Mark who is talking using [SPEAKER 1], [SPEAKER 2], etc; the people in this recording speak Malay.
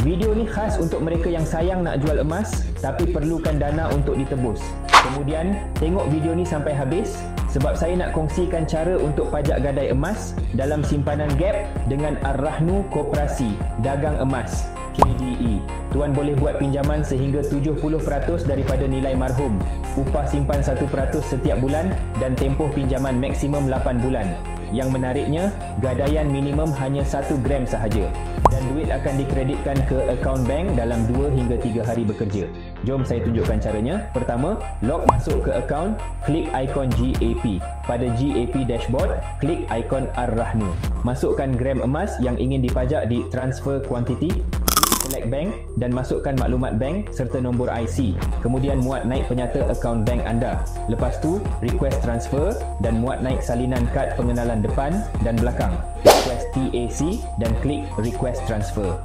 [SPEAKER 1] Video ni khas untuk mereka yang sayang nak jual emas tapi perlukan dana untuk ditebus. Kemudian, tengok video ni sampai habis sebab saya nak kongsikan cara untuk pajak gadai emas dalam simpanan Gap dengan Ar-Rahnu Koperasi Dagang Emas KDE. Tuan boleh buat pinjaman sehingga 70% daripada nilai marhum, upah simpan 1% setiap bulan dan tempoh pinjaman maksimum 8 bulan. Yang menariknya, gadaian minimum hanya 1 gram sahaja dan duit akan dikreditkan ke akaun bank dalam 2 hingga 3 hari bekerja. Jom saya tunjukkan caranya. Pertama, log masuk ke akaun, klik ikon GAP. Pada GAP dashboard, klik ikon Ar-Rahnu. Masukkan gram emas yang ingin dipajak di transfer quantity, select bank dan masukkan maklumat bank serta nombor IC. Kemudian muat naik penyata akaun bank anda. Lepas tu, request transfer dan muat naik salinan kad pengenalan depan dan belakang. Request TAC dan klik request transfer.